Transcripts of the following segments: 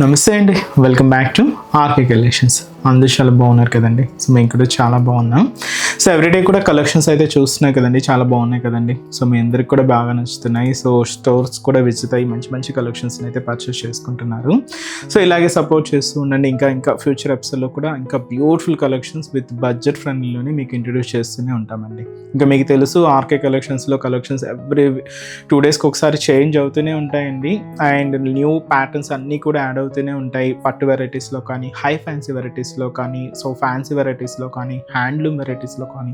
నమస్తే అండి, welcome back to RK Collections. అందరూ చాలా బాగున్నారు కదండి. సో మేము కూడా చాలా బాగున్నాం. సో ఎవ్రీడే కూడా కలెక్షన్స్ అయితే చూస్తున్నాయి కదండి, చాలా బాగున్నాయి కదండి. సో మీ అందరికి కూడా బాగా నచ్చుతున్నాయి. సో స్టోర్స్ కూడా విజిట్ అయ్యి మంచి మంచి కలెక్షన్స్ని అయితే పర్చేస్ చేసుకుంటున్నారు. సో ఇలాగే సపోర్ట్ చేస్తూ ఉండండి. ఇంకా ఫ్యూచర్ ఎపిసోడ్లో కూడా ఇంకా బ్యూటిఫుల్ కలెక్షన్స్ విత్ బడ్జెట్ ఫ్రెండ్లీలోనే మీకు ఇంట్రడ్యూస్ చేస్తూనే ఉంటామండి. ఇంకా మీకు తెలుసు ఆర్కే కలెక్షన్స్లో కలెక్షన్స్ ఎవ్రీ 2 daysకి ఒకసారి చేంజ్ అవుతూనే ఉంటాయండి. అండ్ న్యూ ప్యాటర్న్స్ అన్నీ కూడా యాడ్ అవుతూనే ఉంటాయి. పట్టు వెరైటీస్లో కానీ, హై ఫ్యాన్సీ వెరైటీస్లో కానీ, సో ఫ్యాన్సీ వెరైటీస్లో కానీ, హ్యాండ్లూమ్ వెరైటీస్లో కానీ,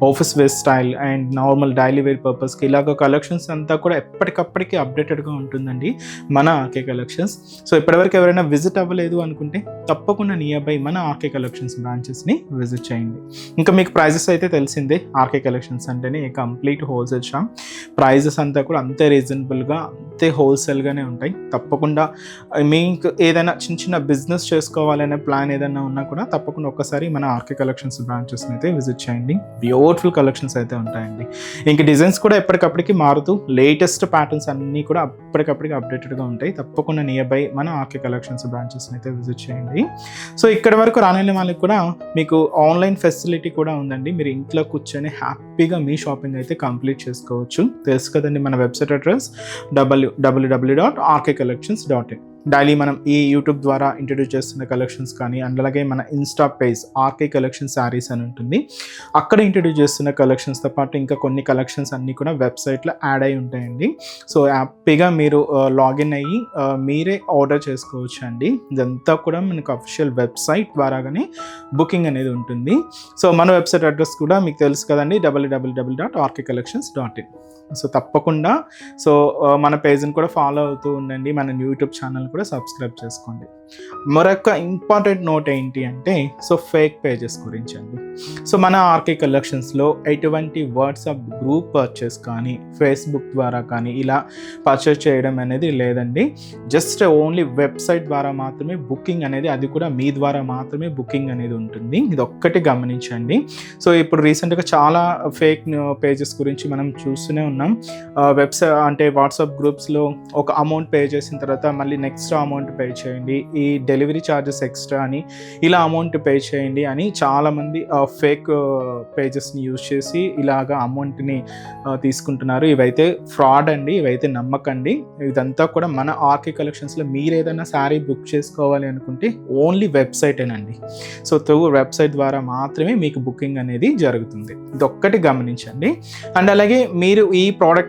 office wear style and normal daily wear పర్పస్కి ఇలాగ కలెక్షన్స్ అంతా కూడా ఎప్పటికప్పటికి అప్డేటెడ్గా ఉంటుందండి మన ఆర్కే కలెక్షన్స్. సో ఇప్పటివరకు ఎవరైనా విజిట్ అవ్వలేదు అనుకుంటే తప్పకుండా నియర్ బై మన ఆర్కే కలెక్షన్స్ బ్రాంచెస్ని విజిట్ చేయండి. ఇంకా మీకు ప్రైజెస్ అయితే తెలిసిందే. ఆర్కే కలెక్షన్స్ అంటేనే కంప్లీట్ హోల్సేల్ షాప్. ప్రైజెస్ అంతా కూడా అంతే రీజనబుల్గా, అంతే హోల్సేల్గానే ఉంటాయి. తప్పకుండా మీకు ఏదైనా చిన్న బిజినెస్ చేసుకోవాలనే ప్లాన్ ఏదైనా ఉన్నా కూడా తప్పకుండా ఒక్కసారి మన ఆర్కే కలెక్షన్స్ బ్రాంచెస్ని అయితే విజిట్ చేయండి. బ్యూటిఫుల్ కలెక్షన్స్ అయితే ఉంటాయండి. ఇంక డిజైన్స్ కూడా ఎప్పటికప్పటికి మారుతూ లేటెస్ట్ ప్యాటర్న్స్ అన్నీ కూడా ఎప్పటికప్పటికి అప్డేటెడ్గా ఉంటాయి. తప్పకుండా నియర్ బై మన ఆర్కే కలెక్షన్స్ బ్రాంచెస్ని అయితే విజిట్ చేయండి. సో ఇక్కడ వరకు రాని వాళ్ళకి కూడా మీకు ఆన్లైన్ ఫెసిలిటీ కూడా ఉందండి. మీరు ఇంట్లో కూర్చొని హ్యాపీగా మీ షాపింగ్ అయితే కంప్లీట్ చేసుకోవచ్చు. తెలుసు కదండి మన వెబ్సైట్ అడ్రస్ www.rkcollections.in. డైలీ మనం ఈ యూట్యూబ్ ద్వారా ఇంట్రడ్యూస్ చేస్తున్న కలెక్షన్స్ కానీ, అండ్ అలాగే మన Insta page RK Collection saris అని ఉంటుంది, అక్కడ ఇంట్రడ్యూస్ చేస్తున్న కలెక్షన్స్తో పాటు ఇంకా కొన్ని కలెక్షన్స్ అన్నీ కూడా వెబ్సైట్లో యాడ్ అయి ఉంటాయండి. సో హ్యాపీగా మీరు లాగిన్ అయ్యి మీరే ఆర్డర్ చేసుకోవచ్చు అండి. ఇదంతా కూడా మనకు అఫీషియల్ వెబ్సైట్ ద్వారాగానే బుకింగ్ అనేది ఉంటుంది. సో మన వెబ్సైట్ అడ్రస్ కూడా మీకు తెలుసు కదండి, www.rkcollections.in. సో తప్పకుండా మన పేజ్ని కూడా ఫాలో అవుతూ ఉండండి. మన యూట్యూబ్ ఛానల్ కూడా సబ్స్క్రైబ్ చేసుకోండి. మరొక ఇంపార్టెంట్ నోట్ ఏంటి అంటే ఫేక్ పేజెస్ గురించి అండి. సో మన ఆర్కే కలెక్షన్స్లో ఎటువంటి వాట్సాప్ గ్రూప్ పర్చేస్ కానీ, ఫేస్బుక్ ద్వారా కానీ ఇలా పర్చేస్ చేయడం అనేది లేదండి. జస్ట్ ఓన్లీ వెబ్సైట్ ద్వారా మాత్రమే బుకింగ్ అనేది, అది కూడా మీ ద్వారా మాత్రమే బుకింగ్ అనేది ఉంటుంది. ఇది ఒక్కటి గమనించండి. సో ఇప్పుడు రీసెంట్గా చాలా ఫేక్ పేజెస్ గురించి మనం చూస్తూనే ఉన్నాం. వెబ్సైట్ అంటే వాట్సాప్ గ్రూప్స్లో ఒక అమౌంట్ పే చేసిన తర్వాత మళ్ళీ నెక్స్ట్ అమౌంట్ పే చేయండి, ఈ డెలివరీ ఛార్జెస్ ఎక్స్ట్రా అని, ఇలా అమౌంట్ పే చేయండి అని చాలామంది ఫేక్ పేజెస్ని యూజ్ చేసి ఇలాగా అమౌంట్ని తీసుకుంటున్నారు. ఇవైతే ఫ్రాడ్ అండి, ఇవైతే నమ్మకండి. ఇదంతా కూడా మన ఆర్కే కలెక్షన్స్లో మీరు ఏదైనా శారీ బుక్ చేసుకోవాలి అనుకుంటే ఓన్లీ వెబ్సైటేనండి. సో త్రూ వెబ్సైట్ ద్వారా మాత్రమే మీకు బుకింగ్ అనేది జరుగుతుంది. ఇది ఒక్కటి గమనించండి. అండ్ అలాగే మీరు ఈ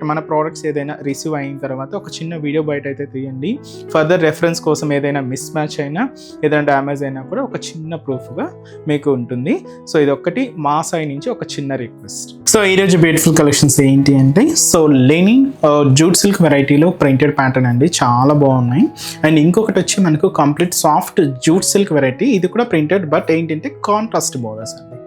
మన ప్రోడక్ట్స్ ఏదైనా రిసీవ్ అయిన తర్వాత ఒక చిన్న వీడియో బయట అయితే తీయండి. ఫర్దర్ రెఫరెన్స్ కోసం ఏదైనా మిస్ మ్యాచ్ అయినా, ఏదైనా డ్యామేజ్ అయినా కూడా ఒక చిన్న ప్రూఫ్గా మీకు ఉంటుంది. సో ఇది ఒక్కటి మా సైడ్ నుంచి ఒక చిన్న రిక్వెస్ట్. సో ఈరోజు బ్యూటిఫుల్ కలెక్షన్స్ ఏంటి అంటే లెనిన్ జూట్ సిల్క్ వెరైటీలో ప్రింటెడ్ ప్యాటర్న్ అండి, చాలా బాగున్నాయి. అండ్ ఇంకొకటి వచ్చి మనకు complete soft jute silk variety, ఇది కూడా ప్రింటెడ్ బట్ ఏంటంటే కాంట్రాస్ట్ బోర్డర్స్ అండి.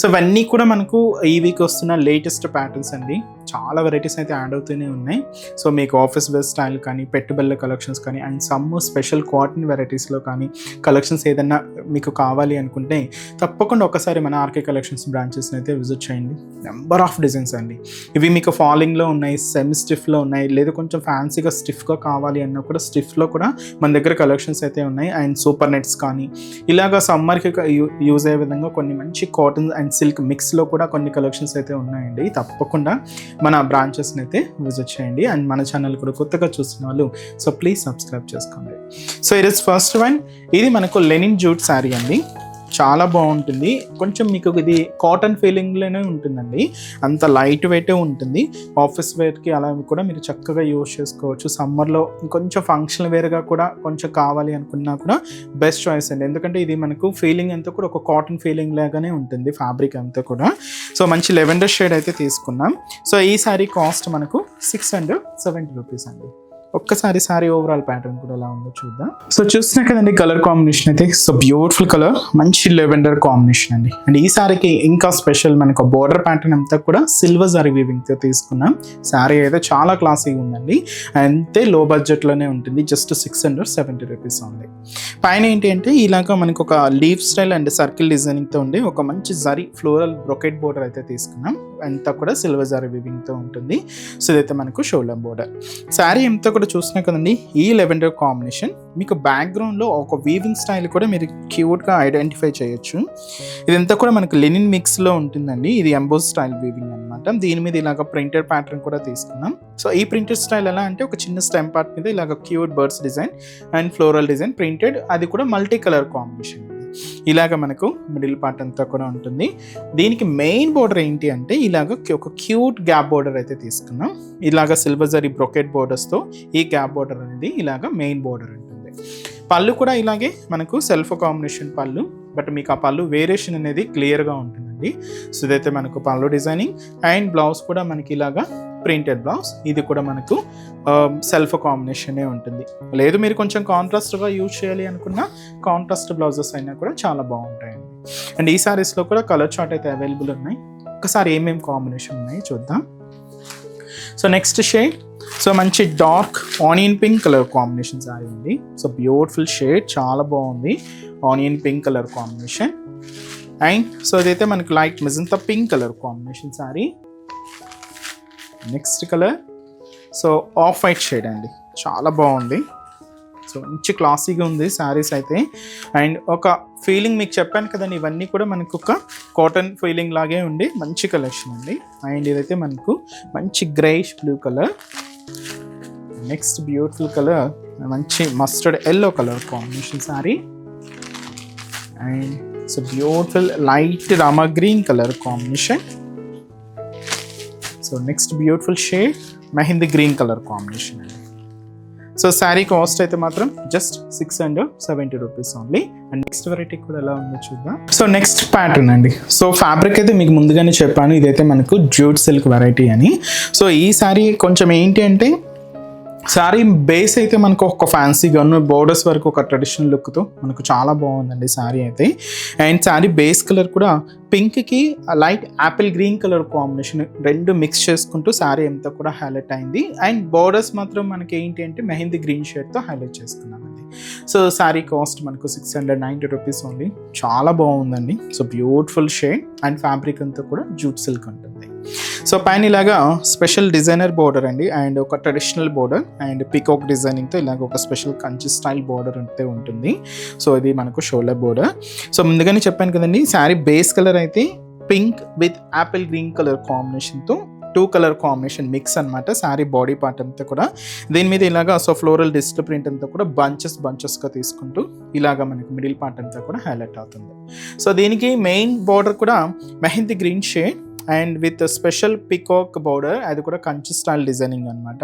సో ఇవన్నీ కూడా మనకు ఈ వీక్ వస్తున్న లేటెస్ట్ ప్యాటర్న్స్ అండి. చాలా వెరైటీస్ అయితే యాడ్ అవుతూనే ఉన్నాయి. సో మీకు ఆఫీస్ వేర్ స్టైల్ కానీ, పెట్టుబడుల కలెక్షన్స్ కానీ, అండ్ సమ్ స్పెషల్ కాటన్ వెరైటీస్లో కానీ కలెక్షన్స్ ఏదన్నా మీకు కావాలి అనుకుంటే తప్పకుండా ఒకసారి మన ఆర్కే కలెక్షన్స్ బ్రాంచెస్ని అయితే విజిట్ చేయండి. నెంబర్ ఆఫ్ డిజైన్స్ అండి. ఇవి మీకు ఫాలింగ్లో ఉన్నాయి, సెమీ స్టిఫ్లో ఉన్నాయి, లేదా కొంచెం ఫ్యాన్సీగా స్టిఫ్గా కావాలి అన్నా కూడా స్టిఫ్లో కూడా మన దగ్గర కలెక్షన్స్ అయితే ఉన్నాయి. అండ్ సూపర్ నెట్స్ కానీ ఇలాగా సమ్మర్కి యూజ్ అయ్యే విధంగా కొన్ని మంచి కాటన్ అండ్ సిల్క్ మిక్స్లో కూడా కొన్ని కలెక్షన్స్ అయితే ఉన్నాయండి. తప్పకుండా మన బ్రాంచెస్ని అయితే విజిట్ చేయండి. అండ్ మన ఛానల్ కూడా కొత్తగా చూస్తున్న వాళ్ళు ప్లీజ్ సబ్స్క్రైబ్ చేసుకోండి. So it is first one. ఇది మనకు లెనిన్ జూట్ శారీ అండి, చాలా బాగుంటుంది. కొంచెం మీకు ఇది కాటన్ ఫీలింగ్లోనే ఉంటుందండి, అంత లైట్ వెయిటే ఉంటుంది. ఆఫీస్ వేర్కి అలా కూడా మీరు చక్కగా యూజ్ చేసుకోవచ్చు. సమ్మర్లో కొంచెం ఫంక్షన్ వేర్గా కూడా కొంచెం కావాలి అనుకున్నా కూడా బెస్ట్ చాయిస్ అండి. ఎందుకంటే ఇది మనకు ఫీలింగ్ అంతా కూడా ఒక కాటన్ ఫీలింగ్ లాగానే ఉంటుంది, ఫ్యాబ్రిక్ అంతా కూడా. సో మంచి లెవెండర్ షేడ్ అయితే తీసుకున్నాం. సో ఈ శారీ కాస్ట్ మనకు 670 రూపీస్ అండి. ఒక్కసారి సారీ ఓవరాల్ ప్యాటర్న్ కూడా ఎలా ఉందో చూద్దాం. సో చూస్తున్నా కదండి కలర్ కాంబినేషన్ అయితే బ్యూటిఫుల్ కలర్, మంచి లెవెండర్ కాంబినేషన్ అండి. అండ్ ఈ సారీకి ఇంకా స్పెషల్ మనకు బోర్డర్ ప్యాటర్న్ అంతా కూడా సిల్వర్ జరీ వీవింగ్తో తీసుకున్నాం. సారీ అయితే చాలా క్లాసీగా ఉందండి, అంతే లో బడ్జెట్లోనే ఉంటుంది. జస్ట్ 670 రూపీస్ ఉంది. పైన ఏంటి అంటే ఇలాగా మనకు ఒక లీఫ్ స్టైల్ అండ్ సర్కిల్ డిజైనింగ్తో ఉండే ఒక మంచి జరీ ఫ్లోరల్ బ్రొకెట్ బోర్డర్ అయితే తీసుకున్నాం. అంతా కూడా సిల్వర్ జరీ వీవింగ్తో ఉంటుంది. సో ఇదైతే మనకు షోల్డర్ బోర్డర్. శారీ అంతా కూడా చూసినా కదండి, ఈ లెవెండర్ కాంబినేషన్. మీకు బ్యాక్గ్రౌండ్లో ఒక వీవింగ్ స్టైల్ కూడా మీరు క్యూట్గా ఐడెంటిఫై చేయొచ్చు. ఇదంతా కూడా మనకు లెనిన్ మిక్స్లో ఉంటుందండి. ఇది ఎంబోస్ స్టైల్ వీవింగ్ అనమాట. దీని మీద ఇలాగ ప్రింటెడ్ ప్యాటర్న్ కూడా తీసుకున్నాం. సో ఈ ప్రింటెడ్ స్టైల్ ఎలా అంటే ఒక చిన్న స్టెమ్ పార్ట్ మీద ఇలాగ cute birds design and floral design printed, అది కూడా మల్టీ కలర్ కాంబినేషన్. ఇలాగ మనకు మిడిల్ పార్ట్ అంతా కూడా ఉంటుంది. దీనికి మెయిన్ బోర్డర్ ఏంటి అంటే ఇలాగ ఒక క్యూట్ గ్యాప్ బోర్డర్ అయితే తీసుకున్నాం. ఇలాగ సిల్వర్ జరీ బ్రొకెట్ బోర్డర్స్తో ఈ గ్యాప్ బోర్డర్ అనేది ఇలాగ మెయిన్ బోర్డర్ ఉంటుంది. పళ్ళు కూడా ఇలాగే మనకు సెల్ఫ్ కాంబినేషన్ పళ్ళు, బట్ మీకు ఆ పళ్ళు వేరియేషన్ అనేది క్లియర్గా ఉంటుందండి. సో ఇదైతే మనకు పళ్ళు డిజైనింగ్ అండ్ బ్లౌజ్ కూడా మనకి ఇలాగా ప్రింటెడ్ బ్లౌజ్. ఇది కూడా మనకు సెల్ఫ్ కాంబినేషనే ఉంటుంది. లేదు మీరు కొంచెం కాంట్రాస్ట్గా యూజ్ చేయాలి అనుకున్న కాంట్రాస్ట్ బ్లౌజెస్ అయినా కూడా చాలా బాగుంటాయండి. అండ్ ఈ సారీస్లో కూడా కలర్ చార్ట్ అయితే అవైలబుల్ ఉన్నాయి. ఒకసారి ఏమేమి కాంబినేషన్ ఉన్నాయి చూద్దాం. సో నెక్స్ట్ షేడ్, సో మంచి dark onion pink colour combination sorry అండి. సో బ్యూటిఫుల్ షేడ్, చాలా బాగుంది. Onion pink colour combination. And so ఇదైతే మనకు light magenta pink colour combination sorry. Next colour so off white shade అండి, చాలా బాగుంది. So మంచి క్లాసీగా ఉంది శారీస్ అయితే. అండ్ ఒక ఫీలింగ్ మీకు చెప్పాను కదండి, ఇవన్నీ కూడా మనకు ఒక కాటన్ ఫీలింగ్ లాగే ఉండి మంచి కలెక్షన్ అండి. అండ్ ఇదైతే మనకు మంచి greyish blue colour. Next beautiful colour మంచి mustard yellow colour combination sari. And so beautiful light Rama green colour combination. So next beautiful shade mehndi green colour combination అండి. సో శారీ కాస్ట్ అయితే మాత్రం just 670 rupees only. And next variety కూడా ఎలా ఉందో చూద్దాం. So next pattern అండి. So fabric అయితే మీకు ముందుగానే చెప్పాను, ఇదైతే మనకు జ్యూట్ సిల్క్ వెరైటీ అని. సో ఈ శారీ కొంచెం ఏంటి అంటే శారీ బేస్ అయితే మనకు ఒక ఫ్యాన్సీగా ఉన్న బోర్డర్స్ వరకు ఒక ట్రెడిషనల్ లుక్తో మనకు చాలా బాగుందండి శారీ అయితే. అండ్ శారీ బేస్ కలర్ కూడా పింక్కి light apple green colour combination రెండు మిక్స్ చేసుకుంటూ శారీ అంతా కూడా హైలైట్ అయింది. అండ్ బోర్డర్స్ మాత్రం మనకి ఏంటి అంటే మెహందీ గ్రీన్ షేడ్తో హైలైట్ చేసుకున్నామండి. సో శారీ కాస్ట్ మనకు 690 రూపీస్ ఓన్లీ. చాలా బాగుందండి. So beautiful shade and fabric అంతా కూడా జూట్ సిల్క్ ఉంటుంది. సో పైన ఇలాగా స్పెషల్ డిజైనర్ బోర్డర్ అండి, అండ్ ఒక ట్రెడిషనల్ బోర్డర్ అండ్ పీకాక్ డిజైనింగ్తో ఇలాగ ఒక స్పెషల్ కంచి స్టైల్ బోర్డర్ అయితే ఉంటుంది. సో ఇది మనకు షోల్డర్ బోర్డర్. సో ముందుగానే చెప్పాను కదండి, శారీ బేస్ కలర్ అయితే pink with Apple green colour కాంబినేషన్తో 2 కలర్ కాంబినేషన్ మిక్స్ అనమాట. శారీ బాడీ పార్ట్ అంతా కూడా దీని మీద ఇలాగా సో ఫ్లోరల్ డిజిటల్ ప్రింట్ అంతా కూడా బంచెస్గా తీసుకుంటూ ఇలాగా మనకి మిడిల్ పార్ట్ అంతా కూడా హైలైట్ అవుతుంది. సో దీనికి మెయిన్ బోర్డర్ కూడా mehndi green shade and with special peacock border, అది కూడా కంచి స్టైల్ డిజైనింగ్ అనమాట.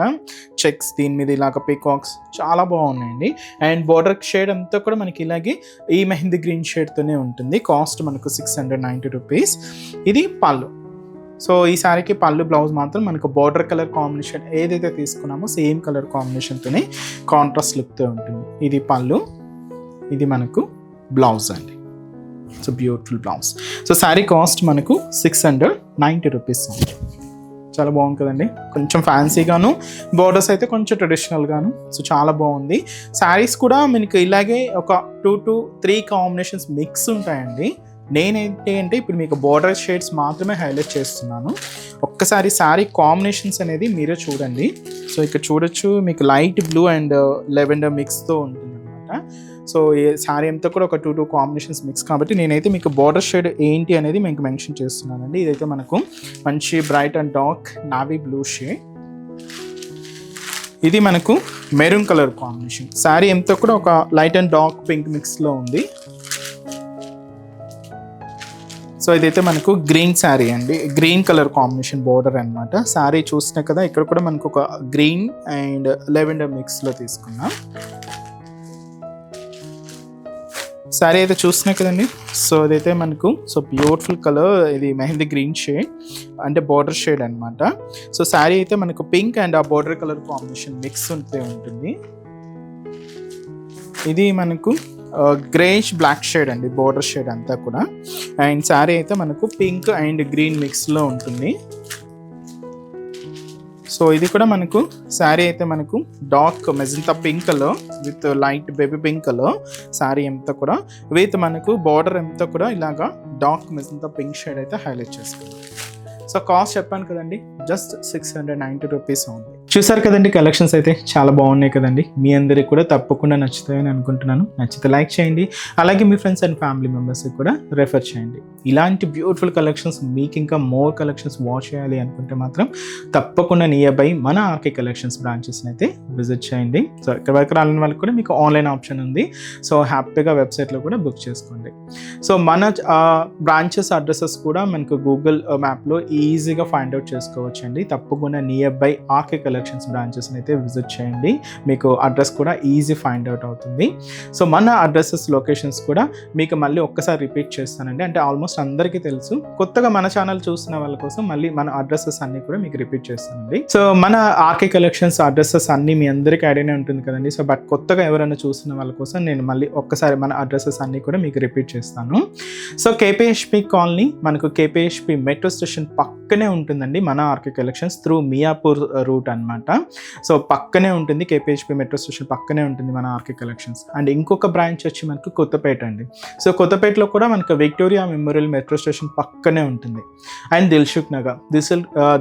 చెక్స్ దీని మీద ఇలాగ పీకాక్స్ చాలా బాగున్నాయండి. అండ్ బోర్డర్ షేడ్ అంతా కూడా మనకి ఇలాగే ఈ మెహందీ గ్రీన్ షేడ్తోనే ఉంటుంది. కాస్ట్ మనకు 690 రూపీస్. ఇది పళ్ళు. సో ఈ శారీకి పళ్ళు బ్లౌజ్ మాత్రం మనకు బార్డర్ కలర్ కాంబినేషన్ ఏదైతే తీసుకున్నామో సేమ్ కలర్ కాంబినేషన్తోనే కాంట్రాస్ట్ లుక్తో ఉంటుంది. ఇది పళ్ళు, ఇది మనకు బ్లౌజ్ అండి. So beautiful blouse. So sari cost మనకు 690 రూపీస్ అండి. చాలా బాగుంది కదండి, కొంచెం ఫ్యాన్సీగాను, బోర్డర్స్ అయితే కొంచెం ట్రెడిషనల్గాను. సో చాలా బాగుంది. శారీస్ కూడా మనకి ఇలాగే ఒక 2 to 3 కాంబినేషన్స్ మిక్స్ ఉంటాయండి. నేనేంటి అంటే ఇప్పుడు మీకు బోర్డర్ షేడ్స్ మాత్రమే హైలైట్ చేస్తున్నాను. ఒక్కసారి శారీ కాంబినేషన్స్ అనేది మీరే చూడండి. సో ఇక్కడ చూడొచ్చు మీకు లైట్ బ్లూ అండ్ లెవెండర్ మిక్స్తో ఉంటుంది అనమాట. సో ఈ శారీ అంతా కూడా ఒక 2 కాంబినేషన్స్ మిక్స్ కాబట్టి నేనైతే మీకు బార్డర్ షేడ్ ఏంటి అనేది మీకు మెన్షన్ చేస్తున్నానండి. ఇదైతే మనకు మంచి bright and dark navy blue shade. ఇది మనకు మెరూన్ కలర్ కాంబినేషన్. శారీ అంతా కూడా ఒక లైట్ అండ్ డార్క్ పింక్ మిక్స్లో ఉంది. సో ఇదైతే మనకు గ్రీన్ శారీ అండి, గ్రీన్ కలర్ కాంబినేషన్ బోర్డర్ అనమాట. శారీ చూసినా కదా, ఇక్కడ కూడా మనకు ఒక గ్రీన్ అండ్ లెవెండర్ మిక్స్లో తీసుకున్నాం. శారీ అయితే చూసినా కదండి. సో ఇదైతే మనకు సో బ్యూటిఫుల్ కలర్, ఇది మెహందీ గ్రీన్ షేడ్ అంటే బార్డర్ షేడ్ అనమాట. సో శారీ అయితే మనకు పింక్ అండ్ ఆ బార్డర్ కలర్ కాంబినేషన్ మిక్స్ ఉంటుంది. ఇది మనకు గ్రేష్ బ్లాక్ షేడ్ అండి, బార్డర్ షేడ్ అంతా కూడా. అండ్ శారీ అయితే మనకు పింక్ అండ్ గ్రీన్ మిక్స్లో ఉంటుంది. సో ఇది కూడా మనకు శారీ అయితే మనకు dark magenta pink colour with light baby pink colour sari అంతా కూడా విత్ మనకు బార్డర్ అంతా కూడా ఇలాగా డార్క్ మెజంతా పింక్ షేడ్ అయితే హైలైట్ చేసుకుంది. సో కాస్ట్ చెప్పాను కదండి, జస్ట్ 690 రూపీస్ ఉంది. చూసారు కదండి కలెక్షన్స్ అయితే చాలా బాగున్నాయి కదండి. మీ అందరికి కూడా తప్పకుండా నచ్చుతాయని అనుకుంటున్నాను. నచ్చితే లైక్ చేయండి, అలాగే మీ ఫ్రెండ్స్ అండ్ ఫ్యామిలీ మెంబర్స్కి కూడా రెఫర్ చేయండి. ఇలాంటి బ్యూటిఫుల్ కలెక్షన్స్ మీకు ఇంకా మోర్ కలెక్షన్స్ వాచ్ చేయాలి అనుకుంటే మాత్రం తప్పకుండా నియర్ బై మన ఆర్కే కలెక్షన్స్ బ్రాంచెస్ని అయితే విజిట్ చేయండి. సో ఇక్కడ వరకు రాని వాళ్ళకి కూడా మీకు ఆన్లైన్ ఆప్షన్ ఉంది. సో హ్యాపీగా వెబ్సైట్లో కూడా బుక్ చేసుకోండి. సో మన బ్రాంచెస్ అడ్రసెస్ కూడా మనకు గూగుల్ మ్యాప్లో ఈజీగా ఫైండ్ అవుట్ చేసుకోవచ్చు అండి. తప్పకుండా నియర్ బై ఆర్కే కలెక్షన్స్ బ్రాంచెస్ని అయితే విజిట్ చేయండి. మీకు అడ్రస్ కూడా ఈజీ ఫైండ్ అవుట్ అవుతుంది. సో మన అడ్రసెస్ లొకేషన్స్ కూడా మీకు మళ్ళీ ఒక్కసారి రిపీట్ చేస్తానండి. అంటే ఆల్మోస్ట్ అందరికీ తెలుసు, కొత్తగా మన ఛానల్ చూస్తున్న వాళ్ళ కోసం మళ్ళీ మన అడ్రసెస్ అన్ని కూడా మీకు రిపీట్ చేస్తానండి. సో మన ఆర్కే కలెక్షన్స్ అడ్రసెస్ అన్ని మీ అందరికీ ఐడియానే ఉంటుంది కదండి. సో బట్ కొత్తగా ఎవరైనా చూస్తున్న వాళ్ళ కోసం నేను మళ్ళీ ఒక్కసారి మన అడ్రసెస్ అన్ని కూడా మీకు రిపీట్ చేస్తాను. సో కేపీహెచ్పి కాలనీ మనకు కేపీహెచ్పి మెట్రో స్టేషన్ పక్కనే ఉంటుందండి మన RK Collections through Miyapur route అనమాట. సో పక్కనే ఉంటుంది, కేపీహెచ్పి మెట్రో స్టేషన్ పక్కనే ఉంటుంది మన ఆర్కే కలెక్షన్స్. అండ్ ఇంకొక బ్రాంచ్ వచ్చి మనకు కొత్తపేట అండి. సో కొత్తపేటలో కూడా మనకు విక్టోరియా మెమోరియల్ మెట్రో స్టేషన్ పక్కనే ఉంటుంది. అండ్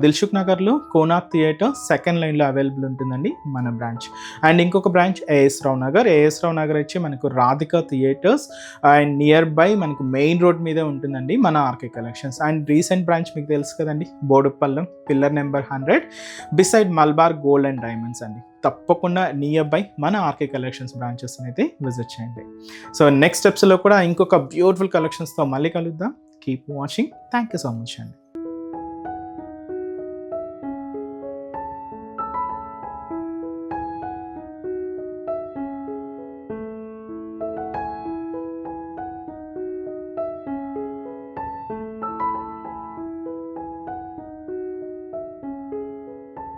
దిల్సుఖ్ నగర్లో కోనాక్ థియేటర్ సెకండ్ లైన్లో అవైలబుల్ ఉంటుందండి మన బ్రాంచ్. అండ్ ఇంకొక బ్రాంచ్ ఏఎస్ రావు నగర్ వచ్చి మనకు Radhika theatres and nearby మనకు మెయిన్ రోడ్ మీదే ఉంటుందండి మన RK collections. And recent branch మీకు తెలుసు కదండి, Boduppalam pillar number 100 beside Malabar gold and diamonds అండి. తప్పకుండా నియర్ బై మన ఆర్కే కలెక్షన్స్ బ్రాంచెస్ని అయితే విజిట్ చేయండి. సో నెక్స్ట్ స్టెప్స్లో కూడా ఇంకొక బ్యూటిఫుల్ కలెక్షన్స్తో మళ్ళీ కలుద్దాం. Keep watching. Thank you so much అండి.